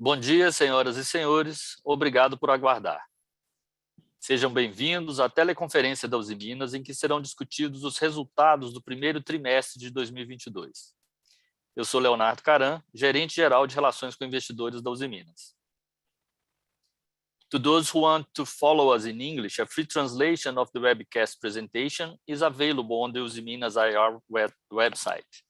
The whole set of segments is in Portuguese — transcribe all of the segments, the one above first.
Bom dia, senhoras e senhores. Obrigado por aguardar. Sejam bem-vindos à teleconferência da Usiminas, em que serão discutidos os resultados do primeiro trimestre de 2022. Eu sou Leonardo Caran, gerente-geral de Relações com Investidores da Usiminas. To those who want to follow us in English, a free translation of the webcast presentation is available on the Usiminas IR website.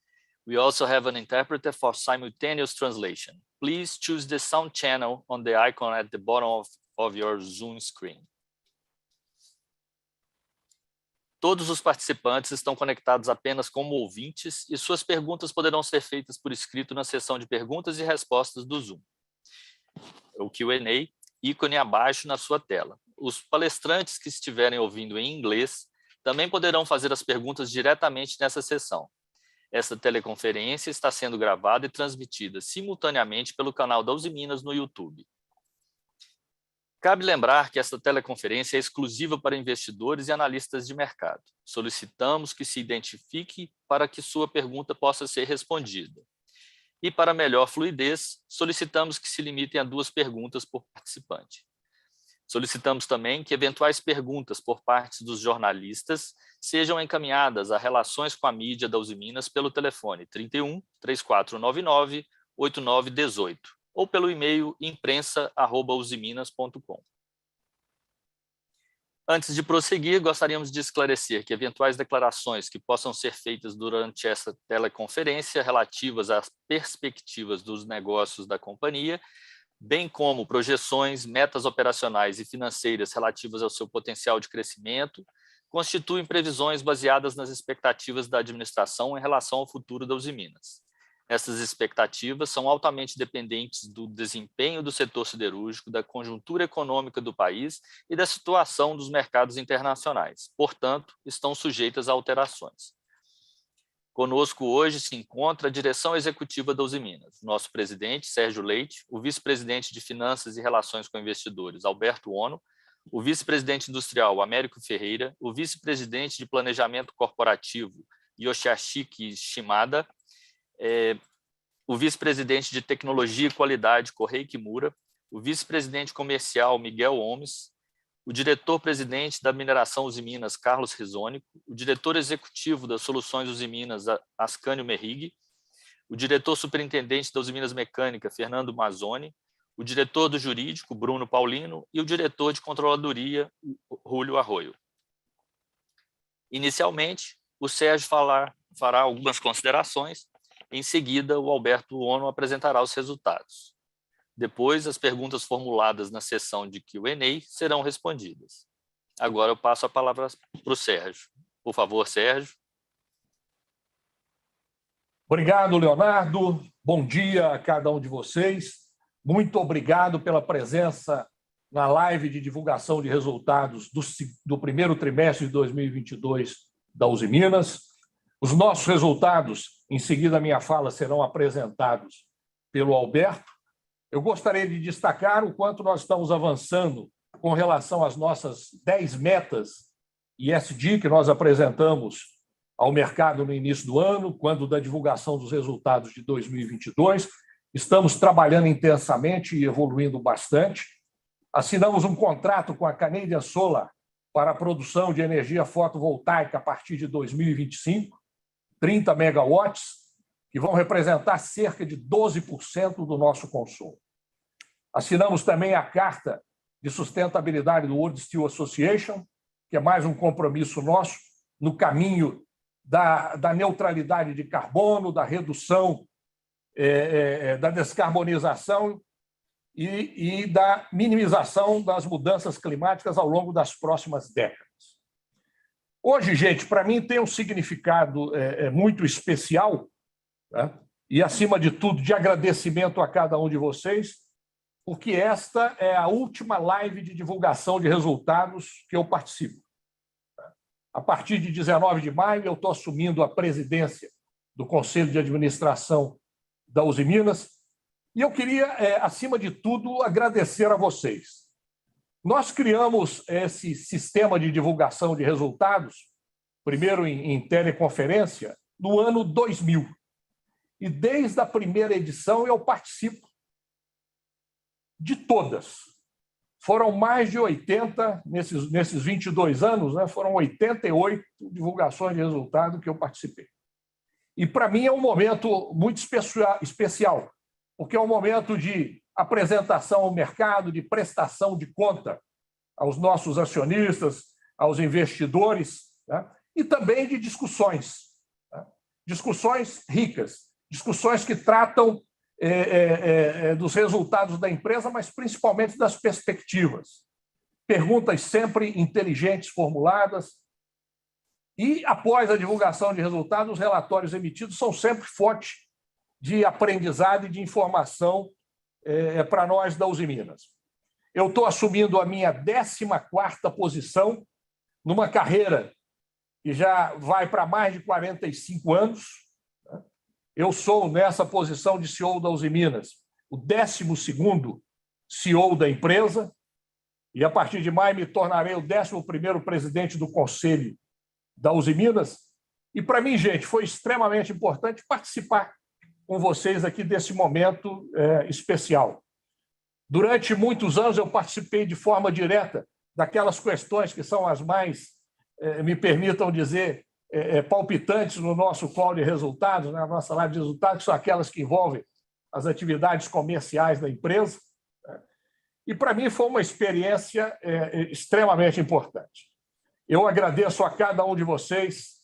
We also have an interpreter for simultaneous translation. Please choose the sound channel on the icon at the bottom of your Zoom screen. Todos os participantes estão conectados apenas como ouvintes e suas perguntas poderão ser feitas por escrito na seção de perguntas e respostas do Zoom. O Q&A, ícone abaixo na sua tela. Os palestrantes que estiverem ouvindo em inglês também poderão fazer as perguntas diretamente nessa sessão. Esta teleconferência está sendo gravada e transmitida simultaneamente pelo canal da Usiminas no YouTube. Cabe lembrar que esta teleconferência é exclusiva para investidores e analistas de mercado. Solicitamos que se identifique para que sua pergunta possa ser respondida. E para melhor fluidez, solicitamos que se limitem a 2 perguntas por participante. Solicitamos também que eventuais perguntas por parte dos jornalistas sejam encaminhadas a Relações com a Mídia da Usiminas pelo telefone 31 3499 8918 ou pelo e-mail imprensa@usiminas.com. Antes de prosseguir, gostaríamos de esclarecer que eventuais declarações que possam ser feitas durante essa teleconferência relativas às perspectivas dos negócios da companhia, bem como projeções, metas operacionais e financeiras relativas ao seu potencial de crescimento, constituem previsões baseadas nas expectativas da administração em relação ao futuro da Usiminas. Essas expectativas são altamente dependentes do desempenho do setor siderúrgico, da conjuntura econômica do país e da situação dos mercados internacionais. Portanto, estão sujeitas a alterações. Conosco hoje se encontra a direção executiva da Usiminas, nosso presidente, Sérgio Leite, o vice-presidente de Finanças e Relações com Investidores, Alberto Ono, o vice-presidente industrial, Américo Ferreira, o vice-presidente de Planejamento Corporativo, Yoshiaki Shimada, o vice-presidente de Tecnologia e Qualidade, Kohei Kimura, o vice-presidente comercial, Miguel Homes, o diretor-presidente da Mineração Usiminas, Carlos Risônico, o diretor executivo das Soluções Usiminas, Ascânio Merrig, o diretor-superintendente da Usiminas Mecânica, Fernando Mazzoni, o diretor do jurídico, Bruno Paulino, e o diretor de controladoria, Julio Arroio. Inicialmente, o Sérgio fará algumas considerações, em seguida o Alberto Ono apresentará os resultados. Depois, as perguntas formuladas na sessão de Q&A serão respondidas. Agora eu passo a palavra para o Sérgio. Por favor, Sérgio. Obrigado, Leonardo. Bom dia a cada um de vocês. Muito obrigado pela presença na live de divulgação de resultados do primeiro trimestre de 2022 da Usiminas. Os nossos resultados, em seguida a minha fala, serão apresentados pelo Alberto. Eu gostaria de destacar o quanto nós estamos avançando com relação às nossas 10 metas ESG que nós apresentamos ao mercado no início do ano, quando da divulgação dos resultados de 2022. Estamos trabalhando intensamente e evoluindo bastante. Assinamos um contrato com a Canadian Solar para a produção de energia fotovoltaica a partir de 2025, 30 megawatts, que vão representar cerca de 12% do nosso consumo. Assinamos também a Carta de Sustentabilidade do World Steel Association, que é mais um compromisso nosso no caminho da neutralidade de carbono, da redução, da descarbonização e da minimização das mudanças climáticas ao longo das próximas décadas. Hoje, gente, para mim tem um significado muito especial, né? E, acima de tudo, de agradecimento a cada um de vocês, porque esta é a última live de divulgação de resultados que eu participo. A partir de 19 de maio, eu estou assumindo a presidência do Conselho de Administração da Usiminas, e eu queria, acima de tudo, agradecer a vocês. Nós criamos esse sistema de divulgação de resultados, primeiro em teleconferência, no ano 2000. E desde a primeira edição eu participo de todas. Foram mais de 80, nesses 22 anos, né, foram 88 divulgações de resultado que eu participei. E, para mim, é um momento muito especial, porque é um momento de apresentação ao mercado, de prestação de conta aos nossos acionistas, aos investidores, né, e também de discussões, né, discussões ricas, discussões que tratam dos resultados da empresa, mas principalmente das perspectivas. Perguntas sempre inteligentes, formuladas, e, após a divulgação de resultados, os relatórios emitidos são sempre fonte de aprendizado e de informação para nós da Usiminas. Eu estou assumindo a minha 14ª posição numa carreira que já vai para mais de 45 anos. Eu sou, nessa posição de CEO da Usiminas, o 12º CEO da empresa, e, a partir de maio, me tornarei o 11º presidente do Conselho da Usiminas. E, para mim, gente, foi extremamente importante participar com vocês aqui desse momento especial. Durante muitos anos, eu participei de forma direta daquelas questões que são as mais, me permitam dizer, palpitantes no nosso call de resultados, na nossa live de resultados, que são aquelas que envolvem as atividades comerciais da empresa. E, para mim, foi uma experiência extremamente importante. Eu agradeço a cada um de vocês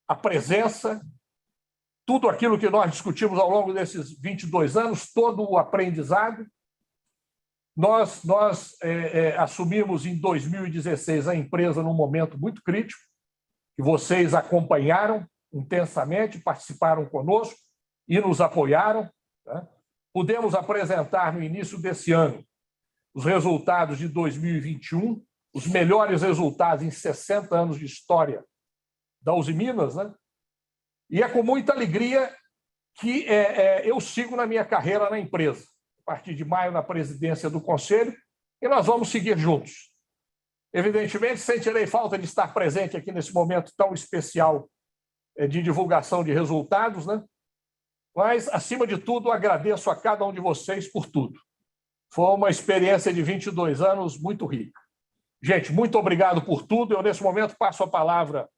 a presença, tudo aquilo que nós discutimos ao longo desses 22 anos, todo o aprendizado. Nós assumimos em 2016 a empresa num momento muito crítico, que vocês acompanharam intensamente, participaram conosco e nos apoiaram, né? Pudemos apresentar no início desse ano os resultados de 2021, os melhores resultados em 60 anos de história da Usiminas, né? E é com muita alegria que eu sigo na minha carreira na empresa, a partir de maio na presidência do Conselho, e nós vamos seguir juntos. Evidentemente, sentirei falta de estar presente aqui nesse momento tão especial de divulgação de resultados, né? Mas, acima de tudo, agradeço a cada um de vocês por tudo. Foi uma experiência de 22 anos muito rica. Gente, muito obrigado por tudo. Eu, nesse momento, passo a palavra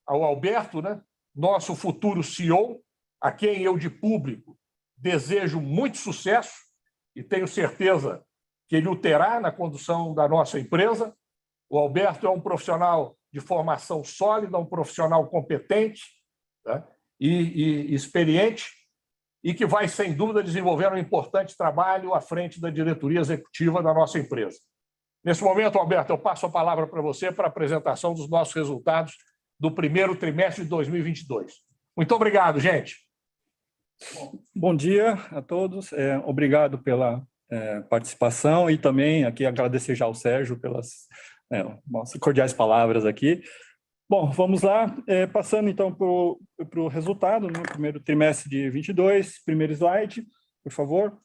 ao Alberto, né? Nosso futuro CEO, a quem eu, de público, desejo muito sucesso e tenho certeza que ele o terá na condução da nossa empresa. O Alberto é um profissional de formação sólida, um profissional competente, né, e experiente, e que vai, sem dúvida, desenvolver um importante trabalho à frente da diretoria executiva da nossa empresa. Nesse momento, Alberto, eu passo a palavra para você para a apresentação dos nossos resultados do primeiro trimestre de 2022. Muito obrigado, gente. Bom dia a todos. Obrigado pela participação e também aqui agradecer já ao Sérgio pelas nossas cordiais palavras aqui. Bom, vamos lá. Passando, então, para o resultado, no primeiro trimestre de 22, primeiro slide, por favor.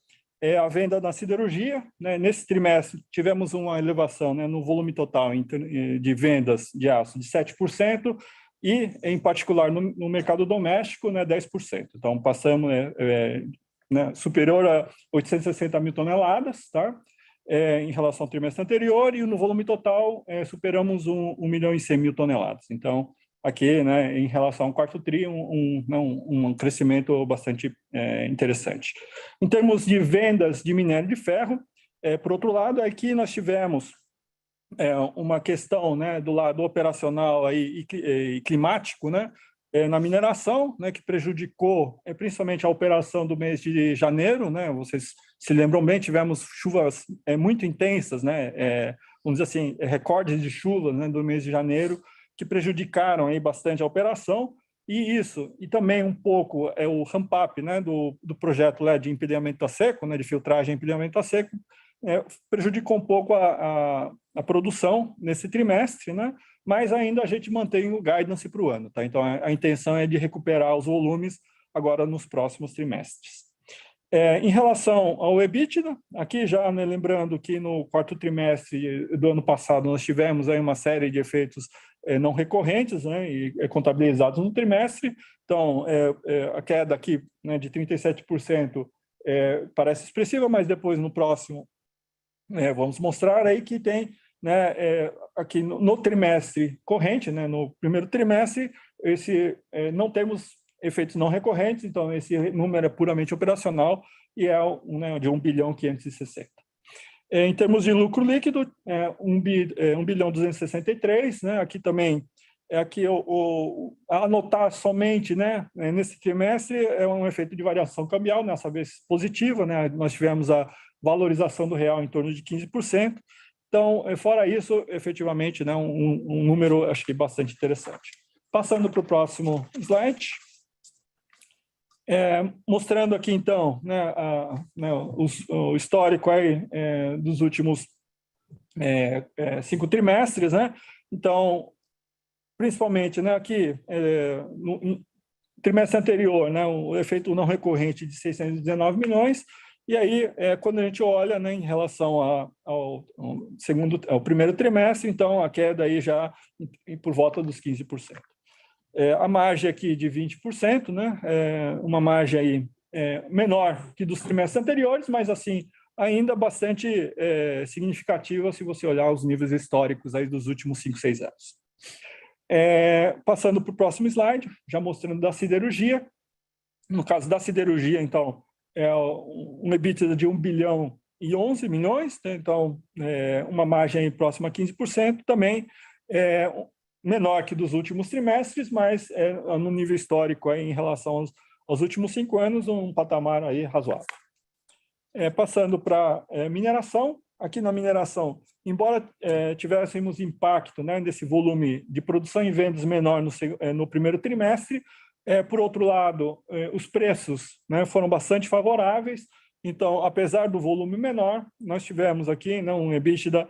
A venda na siderurgia, né? Nesse trimestre, tivemos uma elevação, né, no volume total de vendas de aço de 7% e, em particular, no mercado doméstico, né, 10%. Então, passamos superior a 860 mil toneladas, tá? Em relação ao trimestre anterior, e no volume total superamos 1 milhão e 100 mil toneladas. Então, aqui, né, em relação ao quarto tri, um crescimento bastante interessante. Em termos de vendas de minério de ferro, por outro lado, aqui nós tivemos uma questão, né, do lado operacional aí, e climático, né, na mineração, né, que prejudicou principalmente a operação do mês de janeiro, né? Vocês se lembram bem, tivemos chuvas muito intensas, né, vamos dizer assim, recordes de chuva, né, do mês de janeiro, que prejudicaram aí bastante a operação, e também um pouco o ramp-up, né, do projeto de empilhamento a seco, né, de filtragem e empilhamento a seco, prejudicou um pouco a produção nesse trimestre, né, mas ainda a gente mantém o guidance para o ano, tá? Então, a intenção é de recuperar os volumes agora nos próximos trimestres. Em relação ao EBITDA, aqui já, né, lembrando que no quarto trimestre do ano passado nós tivemos aí uma série de efeitos não recorrentes, né, e contabilizados no trimestre. Então, a queda aqui, né, de 37% parece expressiva, mas depois no próximo vamos mostrar aí que tem, né, aqui no trimestre corrente, né, no primeiro trimestre, não temos efeitos não recorrentes, então esse número é puramente operacional e é, né, de 1 bilhão 560. Em termos de lucro líquido, 1 bilhão 263, né, aqui também, aqui anotar somente, né, nesse trimestre é um efeito de variação cambial, nessa vez positiva, né, nós tivemos a valorização do real em torno de 15%, então, fora isso, efetivamente, né, um número, acho que bastante interessante. Passando para o próximo slide. Mostrando aqui, então, né, o histórico aí, dos últimos 5 trimestres, né? Então, principalmente, né, aqui, no trimestre anterior, né, o efeito não recorrente de 619 milhões, e aí, quando a gente olha, né, em relação ao primeiro trimestre, então, a queda aí já por volta dos 15%. A margem aqui de 20%, né? Uma margem aí, menor que dos trimestres anteriores, mas assim, ainda bastante significativa se você olhar os níveis históricos aí dos últimos 5, 6 anos. Passando para o próximo slide, já mostrando da siderurgia. No caso da siderurgia, então, um EBITDA de 1 bilhão e 11 milhões, né? Então, uma margem aí próxima a 15%, também menor que dos últimos trimestres, mas no nível histórico aí, em relação aos últimos 5 anos, um patamar aí razoável. Passando para mineração, aqui na mineração, embora tivéssemos impacto, né, desse volume de produção e vendas menor no primeiro trimestre, por outro lado, os preços, né, foram bastante favoráveis, então, apesar do volume menor, nós tivemos aqui, né, um EBITDA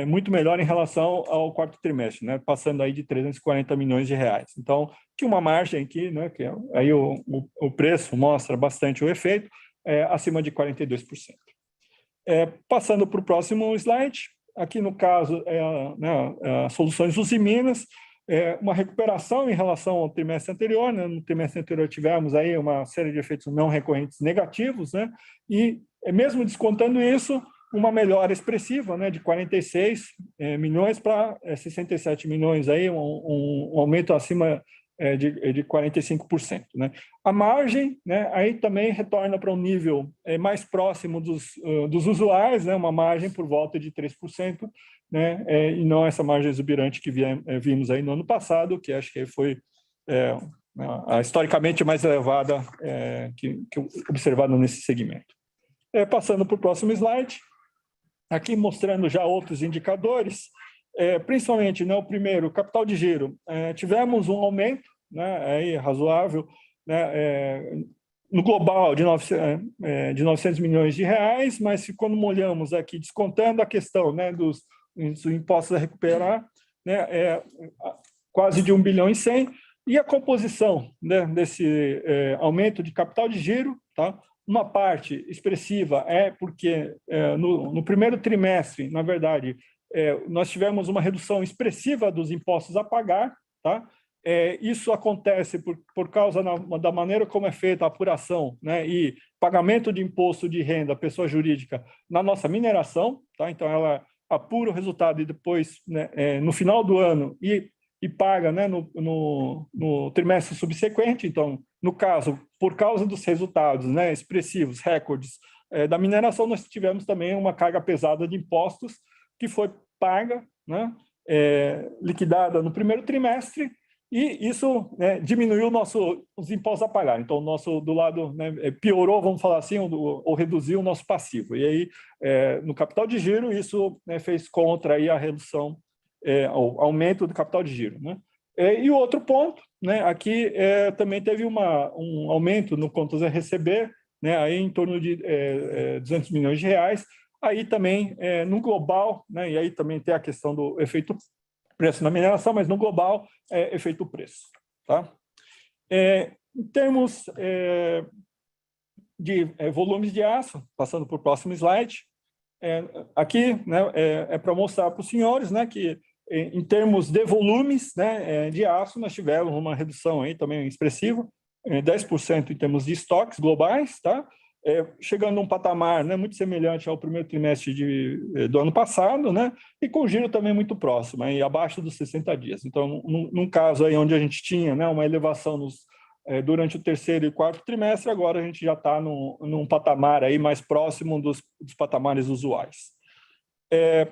muito melhor em relação ao quarto trimestre, né, passando aí de 340 milhões de reais. Então, que uma margem aqui, né, que aí o preço mostra bastante o efeito, acima de 42%. Passando para o próximo slide, aqui no caso, soluções Usiminas, uma recuperação em relação ao trimestre anterior, né? No trimestre anterior tivemos aí uma série de efeitos não recorrentes negativos, né? E mesmo descontando isso, uma melhora expressiva, né, de 46 milhões para 67 milhões, aí, um aumento acima de 45%. Né? A margem, né, aí também retorna para um nível mais próximo dos usuários, né, uma margem por volta de 3%, né, e não essa margem exuberante que vimos aí no ano passado, que acho que foi historicamente mais elevada que observada nesse segmento. Passando para o próximo slide. Aqui mostrando já outros indicadores, principalmente, né, o primeiro, capital de giro. Tivemos um aumento, né, aí, razoável, né, no global de 900 milhões de reais, mas se quando olhamos aqui, descontando a questão, né, dos impostos a recuperar, né, quase de 1 bilhão e 100, e a composição, né, desse aumento de capital de giro, tá? Uma parte expressiva porque no primeiro trimestre, na verdade, nós tivemos uma redução expressiva dos impostos a pagar, tá? Isso acontece por causa da maneira como é feita a apuração, né, e pagamento de imposto de renda, pessoa jurídica, na nossa mineração, tá? Então, ela apura o resultado e depois, né, no final do ano, e paga, né, no trimestre subsequente. Então, no caso, por causa dos resultados, né, expressivos, recordes da mineração, nós tivemos também uma carga pesada de impostos que foi paga, né, liquidada no primeiro trimestre, e isso, né, diminuiu os impostos a pagar. Então, do lado, né, piorou, vamos falar assim, ou reduziu o nosso passivo. E aí, no capital de giro, isso, né, fez contra aí a redução, o aumento do capital de giro, né? E o outro ponto, né, aqui também teve um aumento no contas a receber, né, aí em torno de 200 milhões de reais, aí também no global, né, e aí também tem a questão do efeito preço na mineração, mas no global efeito preço. Tá? Em termos de volumes de aço, passando para o próximo slide, aqui, né, para mostrar para os senhores, né, que em termos de volumes, né, de aço, nós tivemos uma redução aí também expressiva, 10% em termos de estoques globais, tá? chegando a um patamar, né, muito semelhante ao primeiro trimestre do ano passado, né, e com giro também muito próximo, aí, abaixo dos 60 dias. Então, num caso aí onde a gente tinha, né, uma elevação durante o terceiro e quarto trimestre, agora a gente já está num patamar aí mais próximo dos patamares usuais.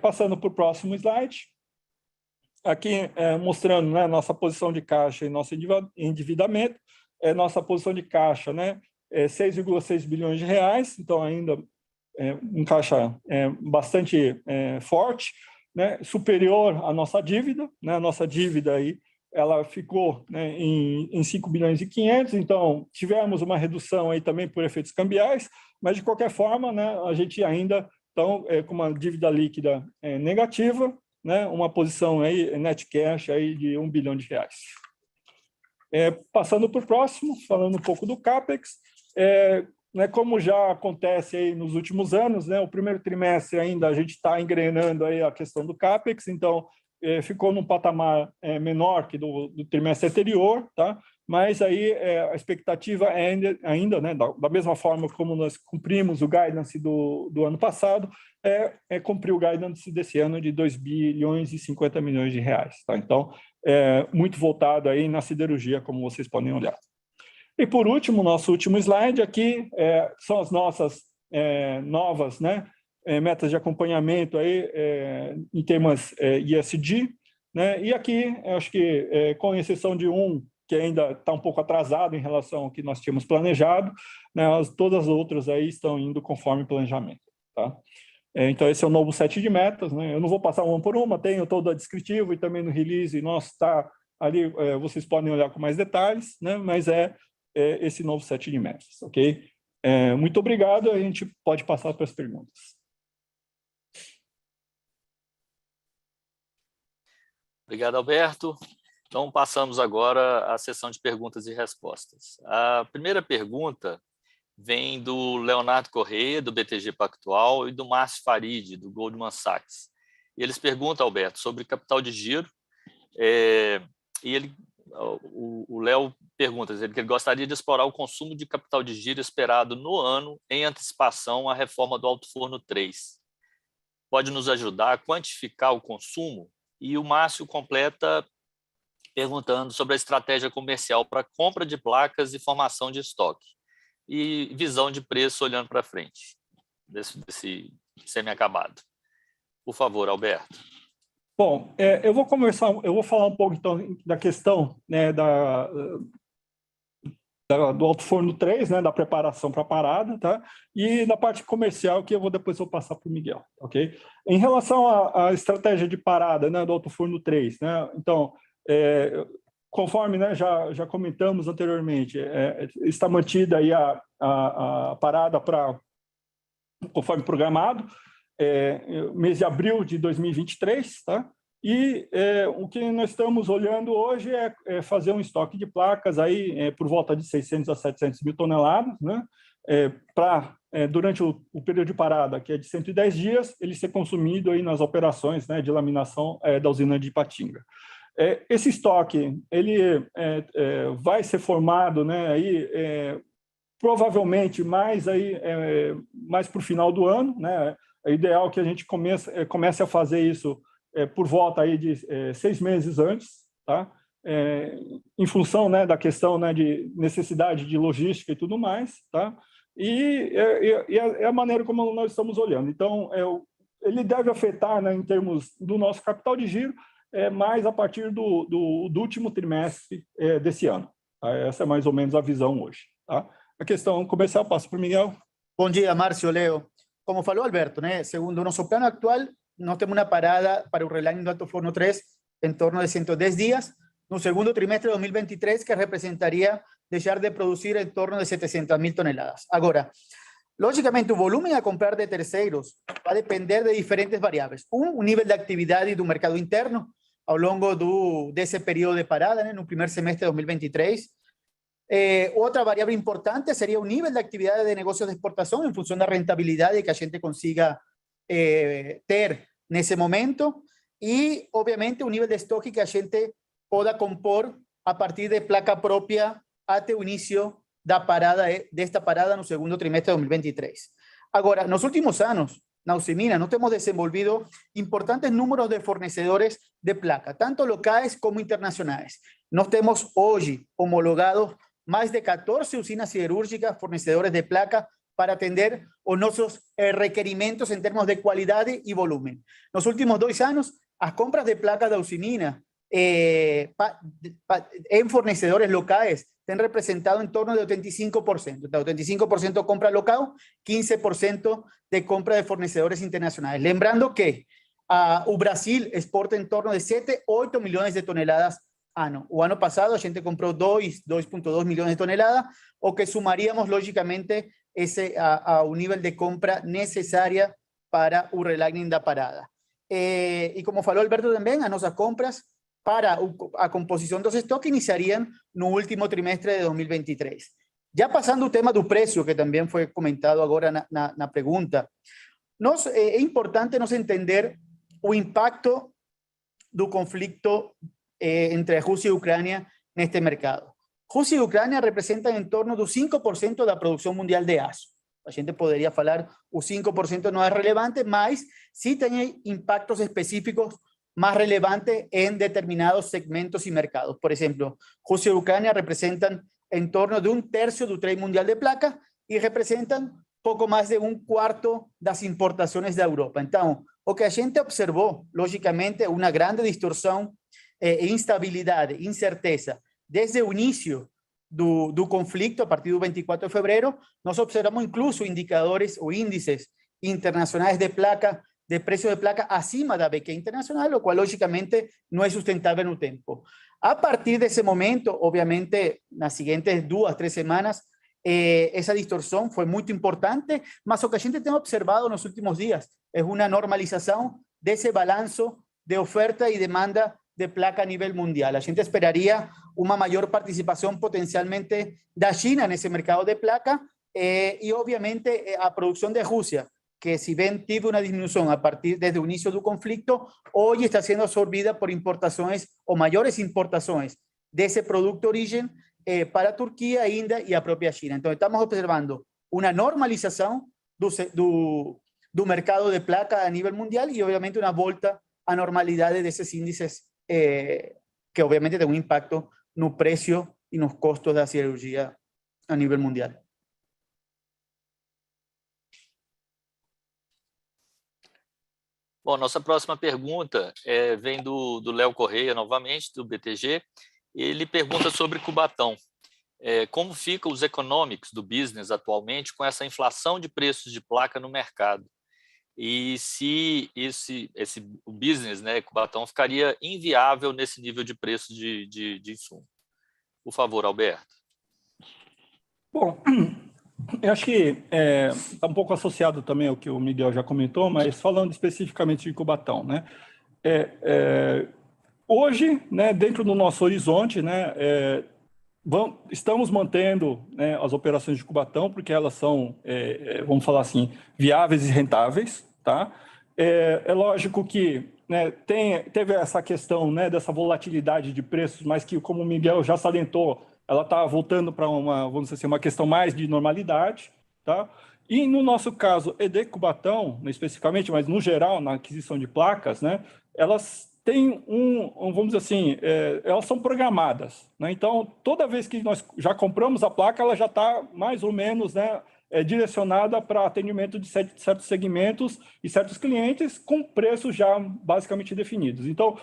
Passando para o próximo slide, aqui mostrando, né, nossa posição de caixa e nosso endividamento. Nossa posição de caixa, né, 6,6 bilhões de reais, então ainda um caixa bastante forte, né, superior à nossa dívida, né, a nossa dívida aí, ela ficou, né, em 5 bilhões e 500, então tivemos uma redução aí também por efeitos cambiais, mas de qualquer forma, né, a gente ainda então com uma dívida líquida negativa, né, uma posição aí net cash aí de 1 bilhão de reais. Passando para o próximo, falando um pouco do CAPEX, né, como já acontece aí nos últimos anos, né, o primeiro trimestre ainda a gente está engrenando aí a questão do CAPEX, então ficou num patamar menor que do trimestre anterior, tá? Mas aí a expectativa ainda, né, da mesma forma como nós cumprimos o guidance do ano passado, cumprir o guidance desse ano de 2 bilhões e 50 milhões de reais, tá? Então, muito voltado aí na siderurgia, como vocês podem olhar. E, por último, nosso último slide aqui são as nossas novas, né, metas de acompanhamento aí, em temas ESG, né? E aqui, eu acho que, com exceção de que ainda está um pouco atrasado em relação ao que nós tínhamos planejado, né, todas as outras aí estão indo conforme planejamento, tá? Então, esse é o novo set de metas, né? Eu não vou passar uma por uma, tenho todo o descritivo e também no release, nosso está ali, vocês podem olhar com mais detalhes, né? Mas esse novo set de metas, ok? Muito obrigado, a gente pode passar para as perguntas. Obrigado, Alberto. Então, passamos agora à sessão de perguntas e respostas. A primeira pergunta vem do Leonardo Corrêa, do BTG Pactual, e do Márcio Farid, do Goldman Sachs. E eles perguntam, Alberto, sobre capital de giro, e o Léo pergunta que ele gostaria de explorar o consumo de capital de giro esperado no ano em antecipação à reforma do Alto Forno 3. Pode nos ajudar a quantificar o consumo? E o Márcio completa perguntando sobre a estratégia comercial para compra de placas e formação de estoque e visão de preço olhando para frente desse semi-acabado. Por favor, Alberto. Bom, eu vou falar um pouco então da questão, né, do Alto Forno 3, né, da preparação para a parada, tá? E na parte comercial, que depois eu vou passar para o Miguel, ok? Em relação à estratégia de parada, né, do Alto Forno 3, né? Então, conforme, né, já comentamos anteriormente, está mantida aí a parada conforme programado, mês de abril de 2023, tá? E o que nós estamos olhando hoje é fazer um estoque de placas aí por volta de 600 a 700 mil toneladas, né? Durante o período de parada, que é de 110 dias, ele ser consumido aí nas operações, né, de laminação da usina de Ipatinga. Esse estoque ele vai ser formado, né, aí, provavelmente mais para o final do ano, né? É ideal que a gente comece a fazer isso por volta aí de 6 meses antes, tá? Em função, né, da questão, né, de necessidade de logística e tudo mais, tá? E é a maneira como nós estamos olhando. Então, ele deve afetar, né, em termos do nosso capital de giro, mais a partir do último trimestre desse ano. Tá? Essa é mais ou menos a visão hoje. Tá? A questão comercial, passo para o Miguel. Bom dia, Márcio, Leo. Como falou Alberto, né, segundo nosso plano actual, nós temos uma parada para o relining do Alto Forno 3 em torno de 110 dias, no segundo trimestre de 2023, que representaria deixar de produzir em torno de 700.000 toneladas. Agora, logicamente, o volume a comprar de terceiros vai depender de diferentes variáveis. O nível de atividade do mercado interno ao longo desse período de parada, né, no primeiro semestre de 2023. Outra variável importante seria o nível de atividade de negócios de exportação em função da rentabilidade que a gente consiga ter nesse momento e, obviamente, o nível de estoque que a gente possa compor a partir de placa própria até o início desta parada no segundo trimestre de 2023. Agora, nos últimos anos, na Usiminas, nós temos desenvolvido importantes números de fornecedores de placa, tanto locais como internacionais. Nós temos hoje homologados mais de 14 usinas siderúrgicas, fornecedores de placa, para atender os nossos requerimentos em termos de qualidade e volume. Nos últimos 2 anos, as compras de placas da Usiminas en fornecedores locales têm representado en torno de 85%. 85% compra local, 15% de compra de fornecedores internacionales. Lembrando que o Brasil exporta en torno de 7, 8 millones de toneladas ano. O ano passado a gente comprou 2,2 millones de toneladas, o que sumaríamos lógicamente ao nível de compra necessária para o relining da parada. E como falou Alberto também, as nossas compras para a composição dos estoques iniciariam no último trimestre de 2023. Já passando o tema do preço, que também foi comentado agora na pergunta, é importante nós entender o impacto do conflito entre Rússia e Ucrânia neste mercado. Rússia e Ucrânia representam em torno do 5% da produção mundial de aço. A gente poderia falar o 5% não é relevante, mas sim tem impactos específicos más relevante en determinados segmentos y mercados. Por ejemplo, Rusia y Ucrania representan en torno de 1/3 del trade mundial de placa y representan poco más de 1/4 das importaciones de Europa. Então, o que a gente observou, logicamente, uma grande distorção e instabilidade, incerteza. Desde o início do conflicto, a partir do 24 de fevereiro, nós observamos incluso indicadores ou índices internacionais de placa, de precio de placa acima da BQ internacional, lo cual lógicamente no es sustentable en un tiempo. A partir de ese momento, obviamente, nas siguientes 2, 3 semanas, esa distorsión fue muy importante, mas lo que a gente tem observado en los últimos días es una normalización de ese balanzo de oferta y demanda de placa a nivel mundial. A gente esperaría una mayor participación potencialmente da China en ese mercado de placa y obviamente a producción de Rusia, que si bien tuvo una disminución a partir desde el inicio del conflicto, hoy está siendo absorbida por importaciones o mayores importaciones de ese producto origen para Turquía, India y a propia China. Entonces estamos observando una normalización do mercado de placa a nivel mundial y obviamente una volta a normalidades de esos índices que obviamente tienen un impacto no precio y nos costos de la cirugía a nivel mundial. Bom, nossa próxima pergunta vem do Léo Correia, novamente, do BTG. Ele pergunta sobre Cubatão. Como ficam os econômicos do business atualmente com essa inflação de preços de placa no mercado? E se o business, né, Cubatão, ficaria inviável nesse nível de preço de insumo? Por favor, Alberto. Bom, eu acho que está um pouco associado também ao que o Miguel já comentou, mas falando especificamente de Cubatão, né? Hoje, né, dentro do nosso horizonte, né, estamos mantendo, né, as operações de Cubatão, porque elas são, vamos falar assim, viáveis e rentáveis, tá? É lógico que, né, teve essa questão, né, dessa volatilidade de preços, mas que, como o Miguel já salientou, ela está voltando para vamos dizer assim, uma questão mais de normalidade, tá? E no nosso caso, de Cubatão, especificamente, mas no geral, na aquisição de placas, né, elas têm vamos dizer assim, elas são programadas, né? Então, toda vez que nós já compramos a placa, ela já está mais ou menos, né, direcionada para atendimento de certos segmentos e certos clientes com preços já basicamente definidos. Então,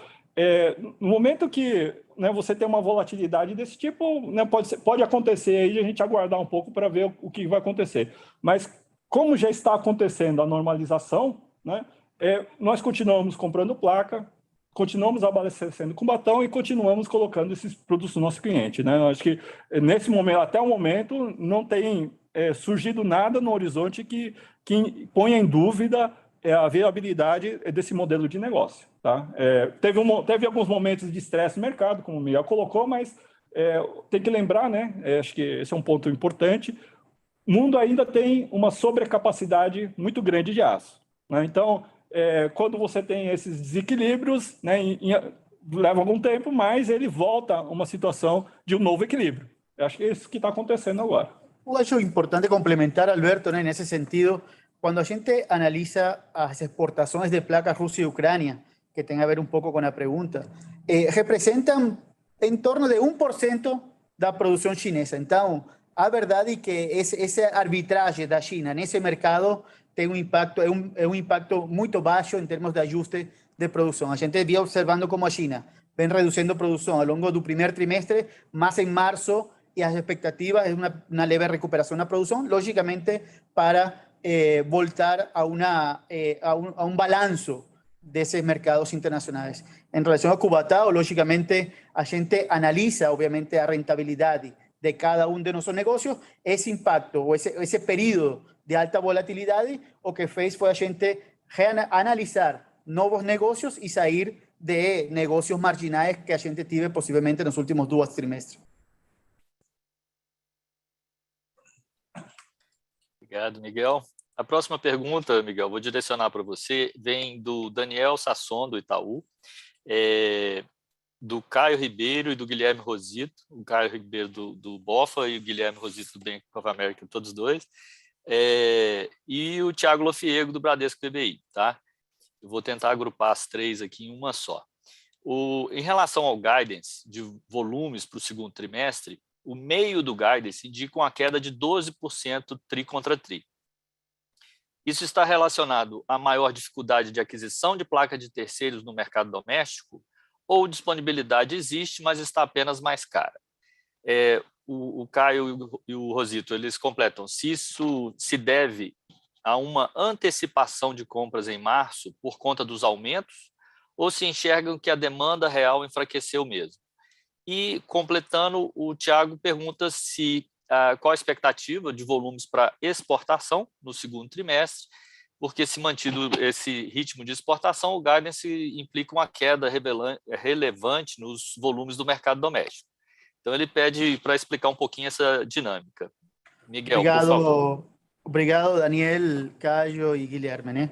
no momento que, né, você tem uma volatilidade desse tipo, né, pode acontecer aí a gente aguardar um pouco para ver o que vai acontecer. Mas como já está acontecendo a normalização, né, nós continuamos comprando placa, continuamos abastecendo Cubatão e continuamos colocando esses produtos no nosso cliente, né? Eu acho que nesse momento, até o momento, não tem surgido nada no horizonte que ponha em dúvida a viabilidade desse modelo de negócio, tá? Teve alguns momentos de estresse no mercado, como o Miguel colocou, mas tem que lembrar, né? Acho que esse é um ponto importante. O mundo ainda tem uma sobrecapacidade muito grande de aço, né? Então, quando você tem esses desequilíbrios, né, leva algum tempo, mas ele volta a uma situação de um novo equilíbrio. Eu acho que é isso que está acontecendo agora. Eu acho importante complementar, Alberto, né, nesse sentido, quando a gente analisa as exportações de placas Rússia e Ucrânia, que tem a ver um pouco com a pergunta, representam em torno de 1% da produção chinesa. Então, a verdade é que essa arbitragem da China nesse mercado tem um impacto, é um impacto muito baixo em termos de ajuste de produção. A gente via observando como a China vem reduzindo produção ao longo do primeiro trimestre, mas em março y las expectativas es una leve recuperación de la producción, lógicamente para voltar a un balance de esos mercados internacionales. En relación a Cubatao, lógicamente, a gente analiza, obviamente, la rentabilidad de cada uno de nuestros negocios, ese impacto o ese periodo de alta volatilidad, o que fez fue a gente analizar nuevos negocios y salir de negocios marginales que a gente tive posiblemente en los últimos 2 trimestres. Obrigado, Miguel. A próxima pergunta, Miguel, vou direcionar para você, vem do Daniel Sasson, do Itaú, do Caio Ribeiro e do Guilherme Rosito, o Caio Ribeiro do BOFA e o Guilherme Rosito do Bank of America, todos dois, e o Thiago Lofiego, do Bradesco BBI. Tá? Eu vou tentar agrupar as três aqui em uma só. Em relação ao guidance de volumes para o segundo trimestre, o meio do guidance indica uma queda de 12% tri contra tri. Isso está relacionado à maior dificuldade de aquisição de placa de terceiros no mercado doméstico, ou disponibilidade existe, mas está apenas mais cara? O Caio e o Rosito, eles completam. Se isso se deve a uma antecipação de compras em março por conta dos aumentos, ou se enxergam que a demanda real enfraqueceu mesmo? E, completando, o Thiago pergunta qual a expectativa de volumes para exportação no segundo trimestre, porque, se mantido esse ritmo de exportação, o guidance implica uma queda relevante nos volumes do mercado doméstico. Então, ele pede para explicar um pouquinho essa dinâmica. Miguel, por favor. Obrigado, Daniel, Caio e Guilherme. Né?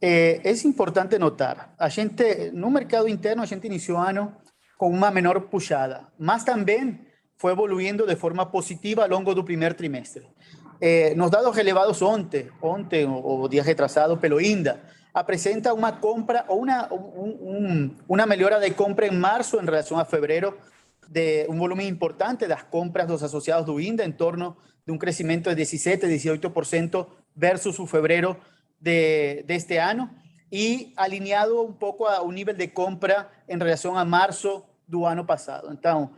É importante notar, a gente, no mercado interno, a gente iniciou o ano con una menor puxada, mas también fue evoluindo de forma positiva ao longo do primeiro trimestre. Nos dados relevados ontem ou dia retrasado pelo INDA, apresenta uma compra ou uma melhora de compra em março em relação a fevereiro, de um volume importante das compras dos associados do INDA, em torno de um crescimento de 17%, 18% versus o fevereiro deste ano, e alinhado um pouco ao nível de compra em relação a março do ano passado. Então,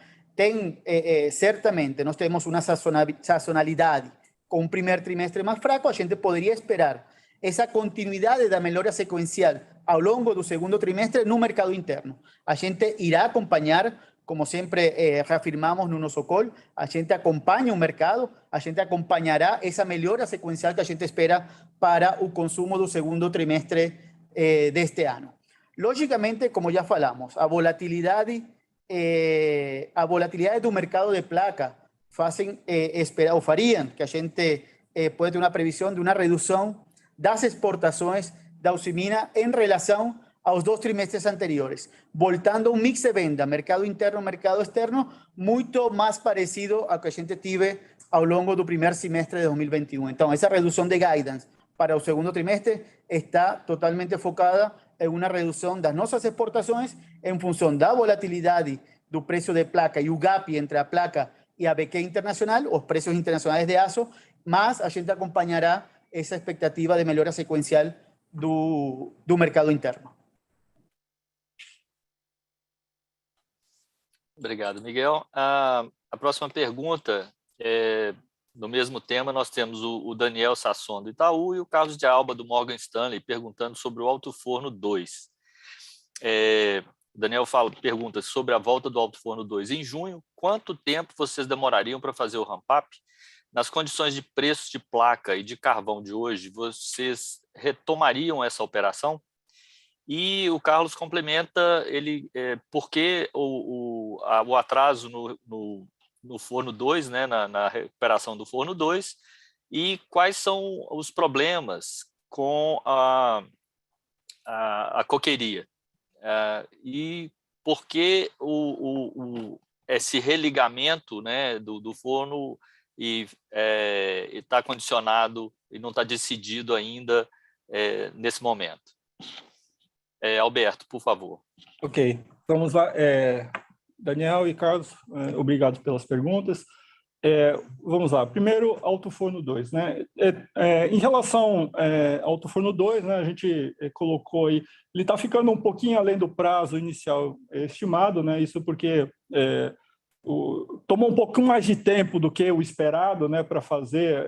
certamente, nós temos uma sazonalidade com um primeiro trimestre mais fraco, a gente poderia esperar essa continuidade da melhora sequencial ao longo do segundo trimestre no mercado interno. A gente irá acompanhar, como sempre reafirmamos no nosso call, a gente acompanha o mercado, a gente acompanhará essa melhora sequencial que a gente espera para o consumo do segundo trimestre deste ano. Lógicamente, como já falamos, a volatilidade do mercado de placa fariam que a gente pode ter uma previsão de uma redução das exportações da Usiminas em relação aos 2 trimestres anteriores, voltando a um mix de venda, mercado interno, mercado externo, muito mais parecido ao que a gente tive ao longo do primeiro semestre de 2021. Então, essa redução de guidance para o segundo trimestre está totalmente focada en una reducción de nuestras exportaciones en función de la volatilidad del precio de placa y el gap entre la placa y a BQ internacional, los precios internacionales de aço, más a gente acompañará esa expectativa de mejora secuencial do mercado interno. Obrigado, Miguel. A próxima pergunta no mesmo tema, nós temos o Daniel Sasson, do Itaú, e o Carlos de Alba, do Morgan Stanley, perguntando sobre o Alto Forno 2. O Daniel pergunta sobre a volta do Alto Forno 2 em junho. Quanto tempo vocês demorariam para fazer o ramp-up? Nas condições de preço de placa e de carvão de hoje, vocês retomariam essa operação? E o Carlos complementa por que o atraso no Forno 2, né, na recuperação do Forno 2, e quais são os problemas com a coqueria. E por que esse religamento, né, do forno e está condicionado e não está decidido ainda nesse momento. Alberto, por favor. Ok, vamos lá. Daniel e Carlos, obrigado pelas perguntas. Vamos lá. Primeiro, Alto Forno 2. Né? Em relação ao Alto Forno 2, né, a gente colocou aí, ele está ficando um pouquinho além do prazo inicial estimado, né? Isso porque tomou um pouco mais de tempo do que o esperado, né, para fazer,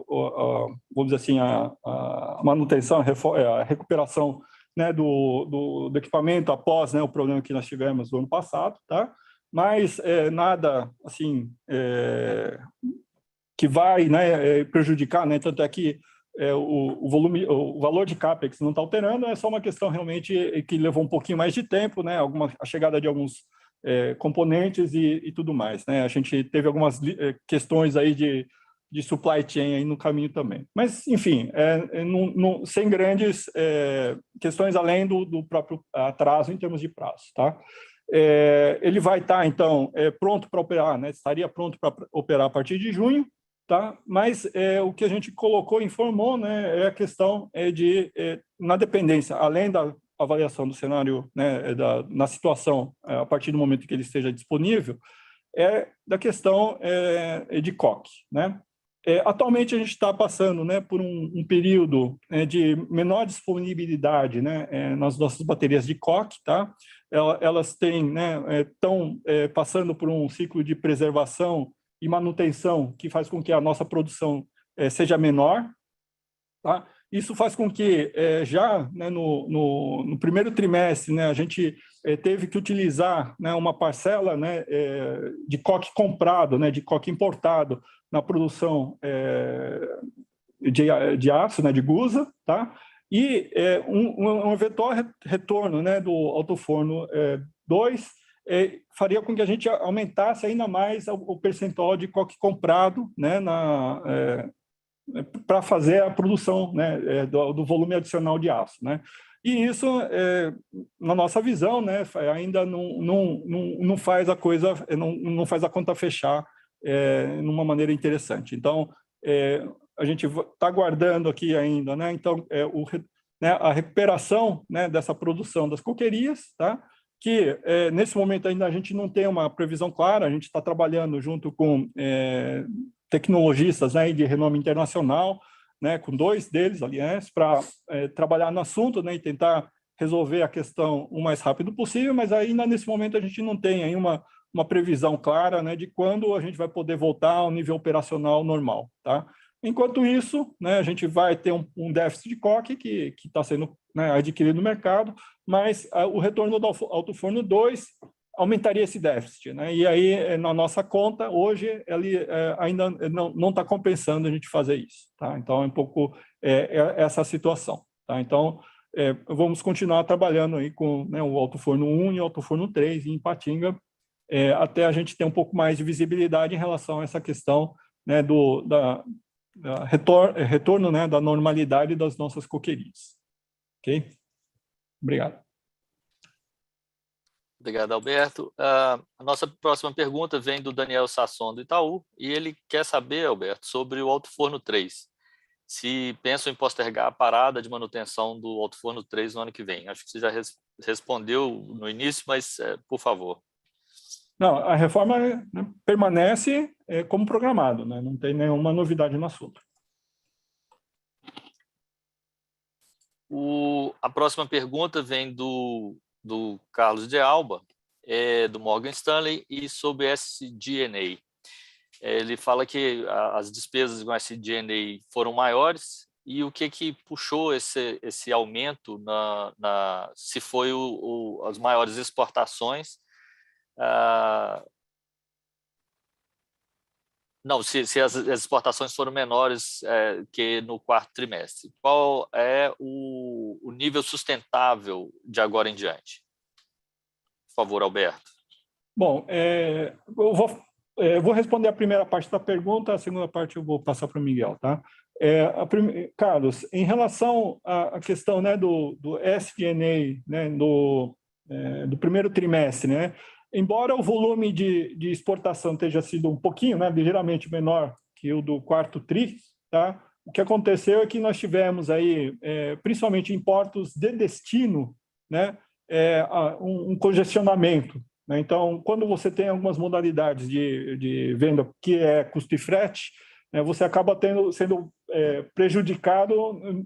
vamos dizer assim, a manutenção, a recuperação, né, do equipamento após, né, o problema que nós tivemos no ano passado, tá? Mas nada assim que vai, né, prejudicar, né? Tanto é que o volume, o valor de capex não está alterando, é só uma questão realmente que levou um pouquinho mais de tempo, né? A chegada de alguns componentes e tudo mais, né? A gente teve algumas questões aí de supply chain aí no caminho também. Mas, enfim, sem grandes questões além do próprio atraso em termos de prazo, tá? Ele vai estar, então, pronto para operar, né? Estaria pronto para operar a partir de junho, tá? Mas o que a gente colocou, informou, né, é a questão na dependência, além da avaliação do cenário, né, na situação, a partir do momento que ele esteja disponível, da questão de coque, né? Atualmente a gente está passando, né, por um período de menor disponibilidade, né, nas nossas baterias de coque, tá? Elas estão passando por um ciclo de preservação e manutenção que faz com que a nossa produção seja menor, tá? Isso faz com que já, né, no primeiro trimestre, né, a gente teve que utilizar, né, uma parcela, né, de coque comprado, né, de coque importado na produção de aço, né, de gusa, tá? E um eventual retorno, né, do Alto Forno 2 faria com que a gente aumentasse ainda mais o percentual de coque comprado, né, para fazer a produção, né, do volume adicional de aço, né? E isso, na nossa visão, né, ainda não faz a coisa, não faz a conta fechar numa maneira interessante. Então, a gente está aguardando aqui ainda, né? Então, a recuperação, né, dessa produção das coquerias, tá? Que nesse momento ainda a gente não tem uma previsão clara, a gente está trabalhando junto com tecnologistas, né, de renome internacional, né, com 2 deles, aliás, para trabalhar no assunto, né, e tentar resolver a questão o mais rápido possível, mas ainda nesse momento a gente não tem aí uma previsão clara, né, de quando a gente vai poder voltar ao nível operacional normal, tá? Enquanto isso, né, a gente vai ter um déficit de coque que está sendo, né, adquirido no mercado, mas o retorno do Alto Forno 2 aumentaria esse déficit, né? E aí, na nossa conta, hoje, ele ainda não está compensando a gente fazer isso, tá? Então, é um pouco essa situação, tá? Então, vamos continuar trabalhando aí com, né, o Alto Forno 1 e o Alto Forno 3 em Ipatinga, até a gente ter um pouco mais de visibilidade em relação a essa questão, né, retorno, né, da normalidade das nossas coquerias. Ok? Obrigado. Obrigado, Alberto. A nossa próxima pergunta vem do Daniel Sasson, do Itaú, e ele quer saber, Alberto, sobre o Alto Forno 3. Se pensam em postergar a parada de manutenção do Alto Forno 3 no ano que vem. Acho que você já respondeu no início, mas, por favor. Não, a reforma, né, permanece como programado, né? Não tem nenhuma novidade no assunto. A próxima pergunta vem do Carlos de Alba, do Morgan Stanley, e sobre SG&A. Ele fala que as despesas com SG&A foram maiores, e o que puxou esse aumento, se foi as maiores exportações, não, se as exportações foram menores que no quarto trimestre. Qual é o nível sustentável de agora em diante? Por favor, Alberto. Bom, eu vou responder a primeira parte da pergunta, a segunda parte eu vou passar para o Miguel, tá? Carlos, em relação à questão, né, do SG&A, né, do primeiro trimestre, né, embora o volume de exportação tenha sido um pouquinho, né, ligeiramente menor que o do quarto TRI, tá? O que aconteceu é que nós tivemos aí, principalmente em portos de destino, né, um congestionamento, né? Então, quando você tem algumas modalidades de venda que é custo e frete, né, você acaba sendo prejudicado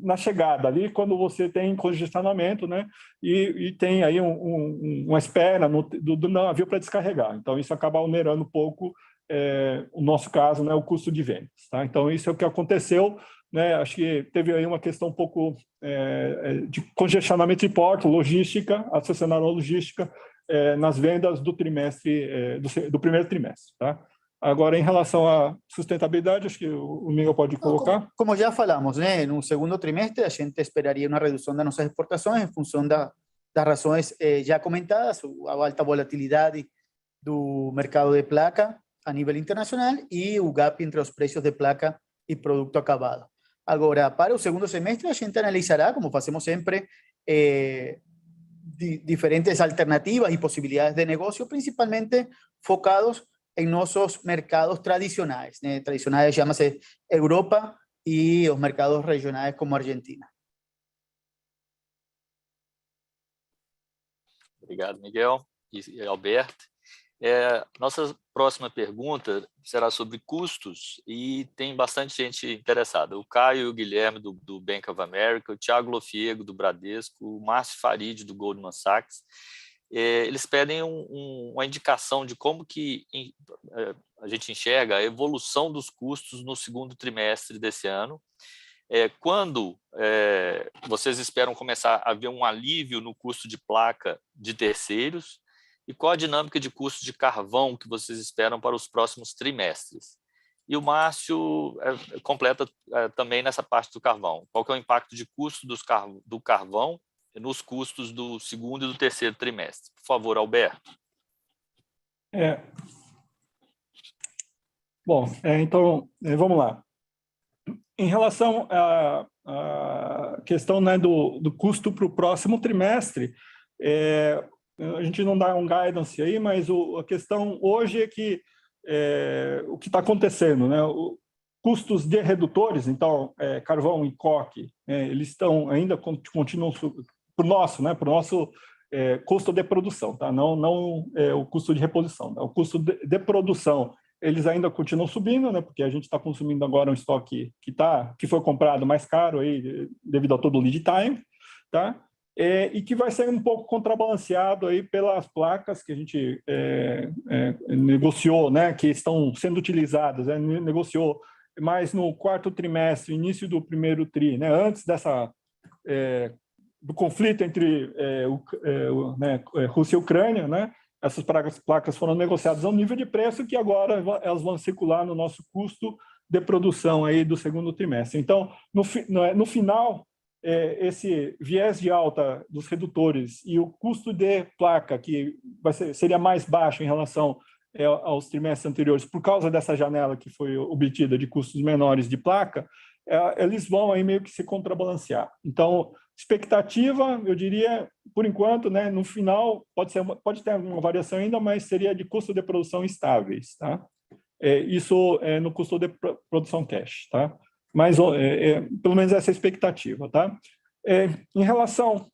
na chegada ali, quando você tem congestionamento, né, e tem aí uma espera do navio para descarregar. Então, isso acaba onerando um pouco o nosso caso, né, o custo de vendas. Tá? Então, isso é o que aconteceu. Né, acho que teve aí uma questão um pouco de congestionamento de porto, logística, associada à logística, nas vendas do trimestre, do primeiro trimestre. Tá? Agora, em relação à sustentabilidade, acho que o Miguel pode colocar. Como já falamos, né, no segundo trimestre, a gente esperaria uma redução das nossas exportações em função das razões já comentadas, a alta volatilidade do mercado de placa a nível internacional e o gap entre os preços de placa e produto acabado. Agora, para o segundo semestre, a gente analisará, como fazemos sempre, diferentes alternativas y posibilidades de negocio, principalmente focados en nuestros mercados tradicionales. Tradicionales llámase Europa y los mercados regionales como Argentina. Obrigado, Miguel e Alberto. Nossa próxima pergunta será sobre custos e tem bastante gente interessada. O Caio e o Guilherme, do Bank of America, o Thiago Lofiego, do Bradesco, o Márcio Farid, do Goldman Sachs. Eles pedem uma indicação de como que a gente enxerga a evolução dos custos no segundo trimestre desse ano. Quando vocês esperam começar a ver um alívio no custo de placa de terceiros? E qual a dinâmica de custo de carvão que vocês esperam para os próximos trimestres? E o Márcio completa também nessa parte do carvão. Qual que é o impacto de custo do carvão nos custos do segundo e do terceiro trimestre? Por favor, Alberto. Bom, então, vamos lá. Em relação à questão, né, do custo para o próximo trimestre, a gente não dá um guidance aí, mas a questão hoje é que o que está acontecendo, né? Custos de redutores, então, carvão e coque, eles estão ainda continuam para o nosso, né? Para o nosso custo de produção, tá? Não o custo de reposição, tá? O custo de produção, eles ainda continuam subindo, né? Porque a gente está consumindo agora um estoque que foi comprado mais caro aí devido a todo o lead time, tá? E que vai ser um pouco contrabalanceado aí pelas placas que a gente negociou, né, que estão sendo utilizadas, negociou mais no quarto trimestre, início do primeiro tri, né, antes do conflito entre Rússia e Ucrânia, né, essas placas foram negociadas a um nível de preço que agora elas vão circular no nosso custo de produção aí do segundo trimestre. Então, no final, esse viés de alta dos redutores e o custo de placa, que seria mais baixo em relação aos trimestres anteriores, por causa dessa janela que foi obtida de custos menores de placa, eles vão aí meio que se contrabalancear. Então, expectativa, eu diria, por enquanto, né, no final, pode ter alguma variação ainda, mas seria de custo de produção estáveis, tá? Isso no custo de produção cash, tá? Mas, pelo menos essa é a expectativa, tá? Em relação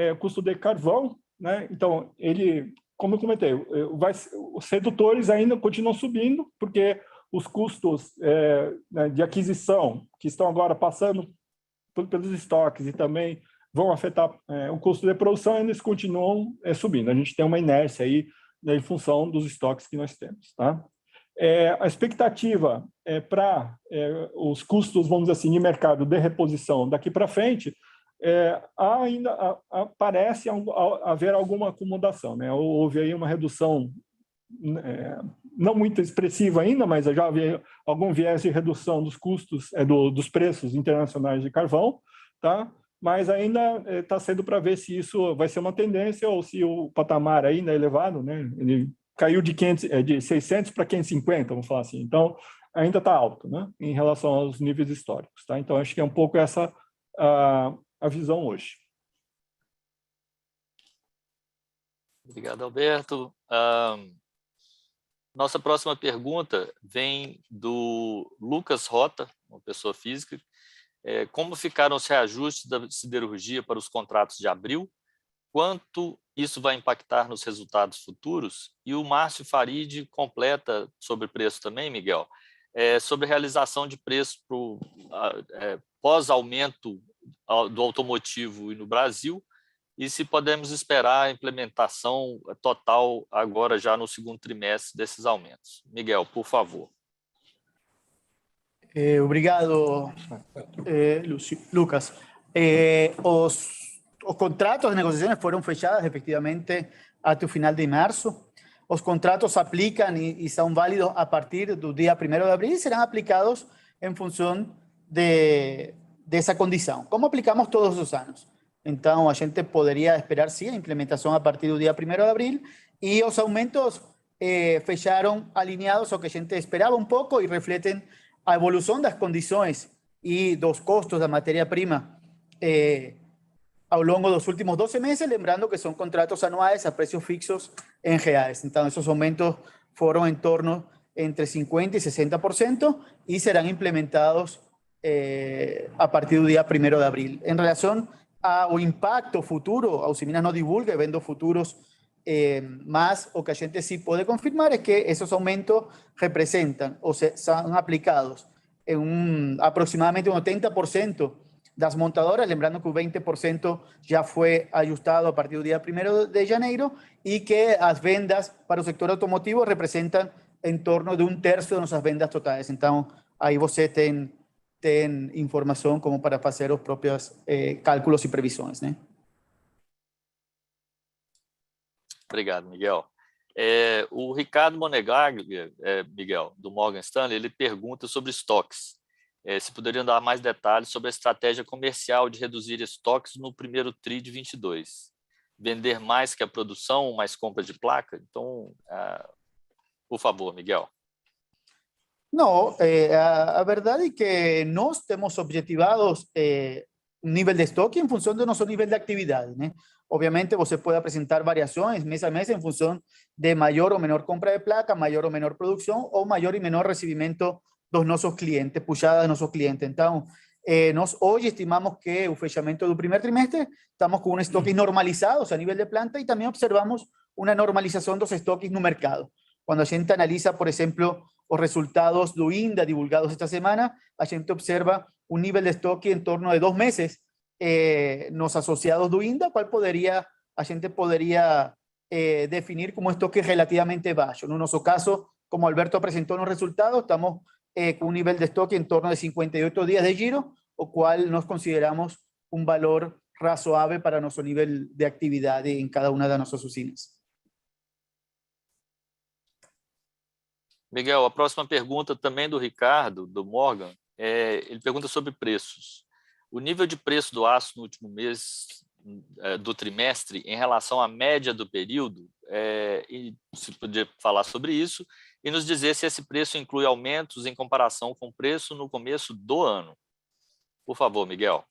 ao custo de carvão, né? Então, como eu comentei, os redutores ainda continuam subindo, porque os custos de aquisição, que estão agora passando pelos estoques e também vão afetar o custo de produção, ainda eles continuam subindo. A gente tem uma inércia aí, né, em função dos estoques que nós temos, tá? A expectativa para os custos, vamos dizer assim, de mercado de reposição daqui para frente, ainda parece haver alguma acomodação, né? Houve aí uma redução não muito expressiva ainda, mas já havia algum viés de redução dos custos, dos preços internacionais de carvão, tá? Mas ainda está cedo para ver se isso vai ser uma tendência ou se o patamar ainda é elevado, né? Ele caiu de 600 para 550, vamos falar assim. Então, ainda está alto, né, em relação aos níveis históricos. Tá? Então, acho que é um pouco essa a visão hoje. Obrigado, Alberto. Nossa próxima pergunta vem do Lucas Rota, uma pessoa física. Como ficaram os reajustes da siderurgia para os contratos de abril? Quanto isso vai impactar nos resultados futuros? E o Márcio Farid completa sobre preço também, Miguel, sobre realização de preço pós-aumento do automotivo no Brasil, e se podemos esperar a implementação total agora já no segundo trimestre desses aumentos. Miguel, por favor. Obrigado, Lucas. Os contratos de negociaciones fueron fechadas efectivamente hasta el final de marzo. Los contratos aplican y son válidos a partir del día 1 de abril y serán aplicados en función de esa condición, como aplicamos todos los años. Entonces, a gente poderia esperar, sim, a implementação a partir do dia 1º de abril, e os aumentos fecharam alinhados ao que a gente esperava um pouco e refletem a evolução das condições e dos custos da matéria-prima ao longo dos últimos 12 meses, lembrando que são contratos anuais a preços fixos em reais. Então, esses aumentos foram em torno entre 50% e 60% e serão implementados a partir do dia 1º de abril. Em relação ao impacto futuro, a Usiminas não divulga eventos futuros, mas o que a gente sí pode confirmar é que esses aumentos representam, ou seja, são aplicados em aproximadamente 80% das montadoras, lembrando que o 20% já foi ajustado a partir do dia 1º de janeiro, e que as vendas para o setor automotivo representam em torno de 1/3 de nossas vendas totais. Então, aí você tem informação como para fazer os próprios cálculos e previsões, né? Obrigado, Miguel. O Ricardo Monegaglia, Miguel, do Morgan Stanley, ele pergunta sobre estoques. Se poderiam dar mais detalhes sobre a estratégia comercial de reduzir estoques no primeiro TRI de 22. Vender mais que a produção, mais compra de placa? Então, por favor, Miguel. No, a verdad es que nós temos objetivados un nivel de estoque en función de nuestro nivel de actividad, ¿no? Obviamente, você puede presentar variaciones mes a mes en función de mayor o menor compra de placa, mayor o menor producción o mayor y menor recibimiento dos nuestros clientes, puxada de nuestros clientes. Entonces, nós hoje estimamos que o fechamento do primeiro trimestre estamos com estoques normalizados a nivel de planta y también observamos una normalización dos estoques no mercado. Cuando a gente analiza, por ejemplo, los resultados do INDA divulgados esta semana, a gente observa un nivel de estoque en torno de 2 meses nos asociados do INDA, cual a gente poderia definir como estoque relativamente bajo. En nuestro caso, como Alberto presentó en los resultados, estamos con un nivel de estoque en torno de 58 días de giro, o cual nos consideramos un valor razoável para nuestro nivel de actividad en cada una de nuestras usinas. Miguel, a próxima pergunta também do Ricardo, do Morgan, ele pergunta sobre preços. O nível de preço do aço no último mês do trimestre em relação à média do período, e se podia falar sobre isso, e nos dizer se esse preço inclui aumentos em comparação com o preço no começo do ano. Por favor, Miguel.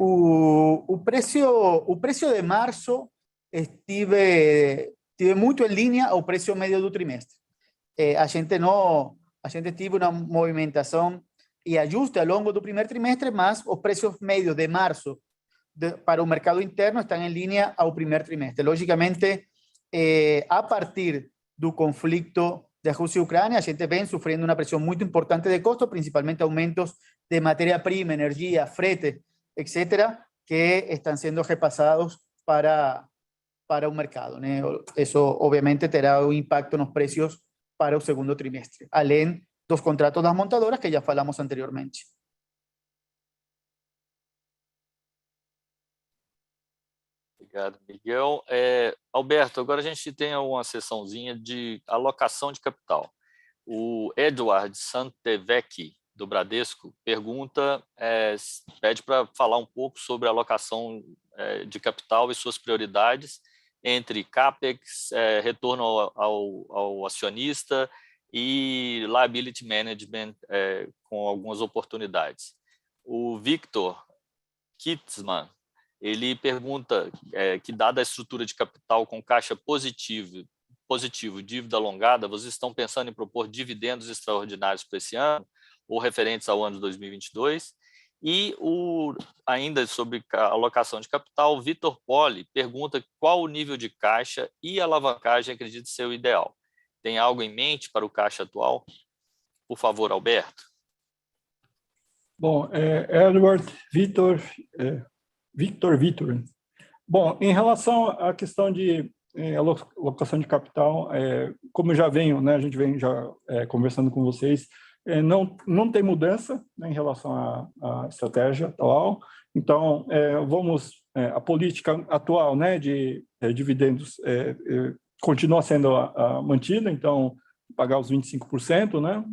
O preço de março estive muito em linha ao preço médio do trimestre. A gente teve uma movimentação e ajuste ao longo do primeiro trimestre, mas os preços médios de março para o mercado interno estão em linha ao primeiro trimestre. Logicamente, a partir do conflito de Rússia e Ucrânia, a gente vem sofrendo uma pressão muito importante de custo, principalmente aumentos de matéria-prima, energia, frete, etc., que estão sendo repassados para o mercado, né? Isso, obviamente, terá um impacto nos preços para o segundo trimestre, além dos contratos das montadoras que já falamos anteriormente. Obrigado, Miguel. Alberto, agora a gente tem uma sessãozinha de alocação de capital. O Edward Santevecchi, do Bradesco, pede para falar um pouco sobre a alocação de capital e suas prioridades entre CAPEX, retorno ao acionista e liability management com algumas oportunidades. O Victor Kitzman ele pergunta que, dada a estrutura de capital com caixa positivo, dívida alongada, vocês estão pensando em propor dividendos extraordinários para esse ano, ou referentes ao ano de 2022? E ainda sobre a alocação de capital, o Vitor Poli pergunta qual o nível de caixa e alavancagem acredita ser o ideal. Tem algo em mente para o caixa atual? Por favor, Alberto. Bom, Edward, Vitor. Bom, em relação à questão de alocação de capital, como eu já venho, né, a gente vem já conversando com vocês, não tem mudança, né, em relação à estratégia atual. Então, a política atual, né, de dividendos continua sendo mantida, então pagar os 25%, né,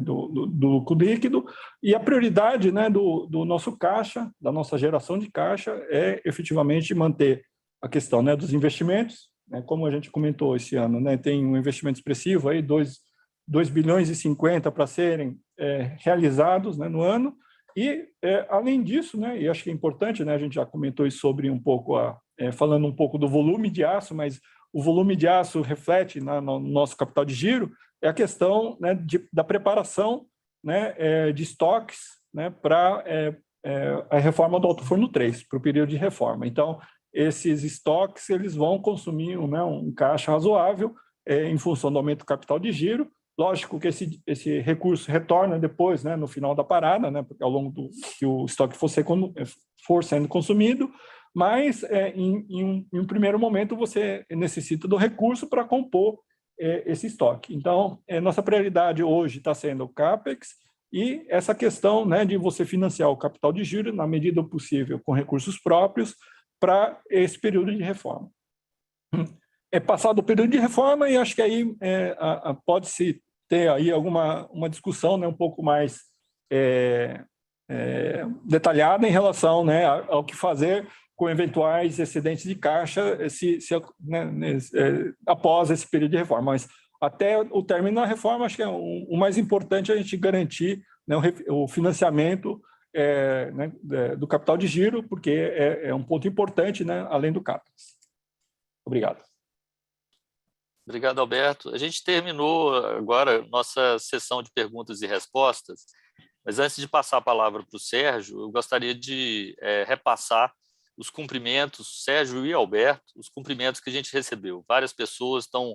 do lucro líquido, e a prioridade, né, do nosso caixa, da nossa geração de caixa, é efetivamente manter a questão, né, dos investimentos, né, como a gente comentou esse ano, né, tem um investimento expressivo aí, 2 bilhões e 50 para serem realizados, né, no ano, e além disso, né, e acho que é importante, né, a gente já comentou isso sobre um pouco, falando um pouco do volume de aço, mas o volume de aço reflete no nosso capital de giro, é a questão, né, da preparação, né, de estoques, né, para a reforma do Alto Forno 3, para o período de reforma. Então, esses estoques eles vão consumir, né, um caixa razoável em função do aumento do capital de giro. Lógico que esse recurso retorna depois, né, no final da parada, né, porque ao longo que o estoque for sendo consumido, mas em um primeiro momento você necessita do recurso para compor esse estoque. Então, nossa prioridade hoje está sendo o CAPEX e essa questão, né, de você financiar o capital de giro na medida do possível com recursos próprios para esse período de reforma. Passado o período de reforma, e acho que aí pode-se ter aí uma discussão, né, um pouco mais detalhada em relação, né, ao que fazer com eventuais excedentes de caixa após esse período de reforma. Mas até o término da reforma, acho que o mais importante é a gente garantir, né, o financiamento né, do capital de giro, porque é um ponto importante, né, além do CAPEX. Obrigado. Obrigado, Alberto. A gente terminou agora nossa sessão de perguntas e respostas, mas antes de passar a palavra para o Sérgio, eu gostaria de repassar os cumprimentos, Sérgio e Alberto, os cumprimentos que a gente recebeu. Várias pessoas estão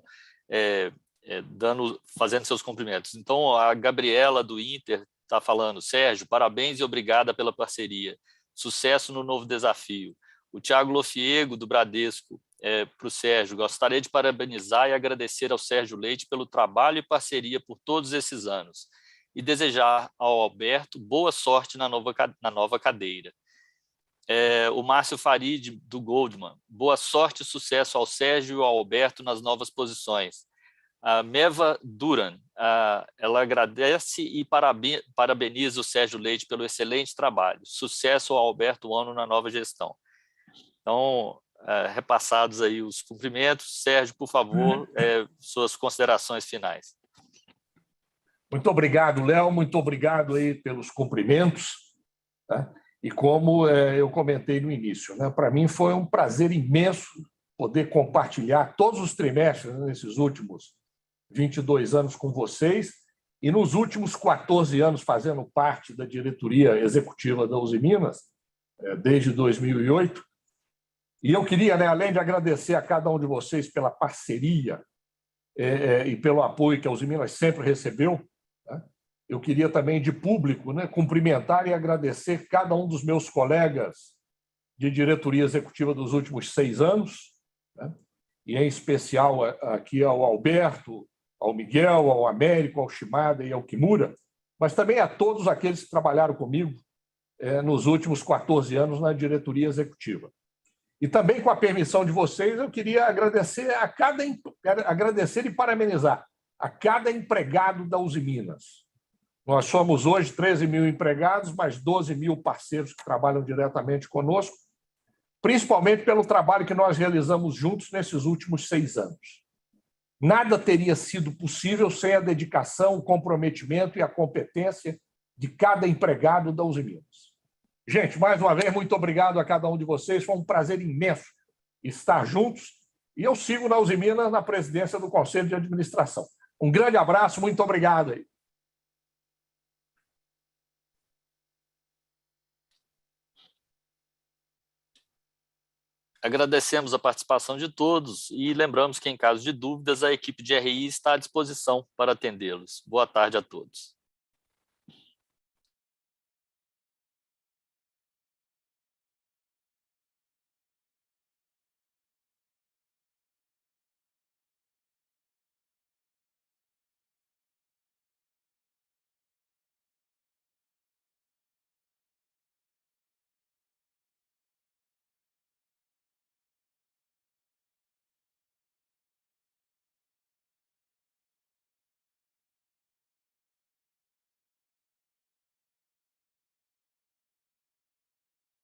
fazendo seus cumprimentos. Então, a Gabriela, do Inter, está falando: Sérgio, parabéns e obrigada pela parceria. Sucesso no novo desafio. O Thiago Lofiego, do Bradesco, para o Sérgio: gostaria de parabenizar e agradecer ao Sérgio Leite pelo trabalho e parceria por todos esses anos e desejar ao Alberto boa sorte na nova cadeira. O Márcio Farid, do Goldman: boa sorte e sucesso ao Sérgio e ao Alberto nas novas posições. A Meva Duran, ela agradece e parabeniza o Sérgio Leite pelo excelente trabalho. Sucesso ao Alberto Ono na nova gestão. Então, repassados aí os cumprimentos. Sérgio, por favor, suas considerações finais. Muito obrigado, Léo. Muito obrigado aí pelos cumprimentos. Tá? E como eu comentei no início, né, para mim foi um prazer imenso poder compartilhar todos os trimestres, né, nesses últimos 22 anos com vocês e nos últimos 14 anos fazendo parte da diretoria executiva da Usiminas, desde 2008. E eu queria, né, além de agradecer a cada um de vocês pela parceria e pelo apoio que a Usiminas sempre recebeu, né, eu queria também, de público, né, cumprimentar e agradecer cada um dos meus colegas de diretoria executiva dos últimos 6 anos, né, e em especial aqui ao Alberto, ao Miguel, ao Américo, ao Shimada e ao Kimura, mas também a todos aqueles que trabalharam comigo nos últimos 14 anos na diretoria executiva. E também, com a permissão de vocês, eu queria agradecer e parabenizar a cada empregado da Usiminas. Nós somos hoje 13 mil empregados, mais 12 mil parceiros que trabalham diretamente conosco, principalmente pelo trabalho que nós realizamos juntos nesses últimos 6 anos. Nada teria sido possível sem a dedicação, o comprometimento e a competência de cada empregado da Usiminas. Gente, mais uma vez, muito obrigado a cada um de vocês. Foi um prazer imenso estar juntos. E eu sigo na Uzi Minas na presidência do Conselho de Administração. Um grande abraço, muito obrigado aí. Agradecemos a participação de todos e lembramos que, em caso de dúvidas, a equipe de RI está à disposição para atendê-los. Boa tarde a todos.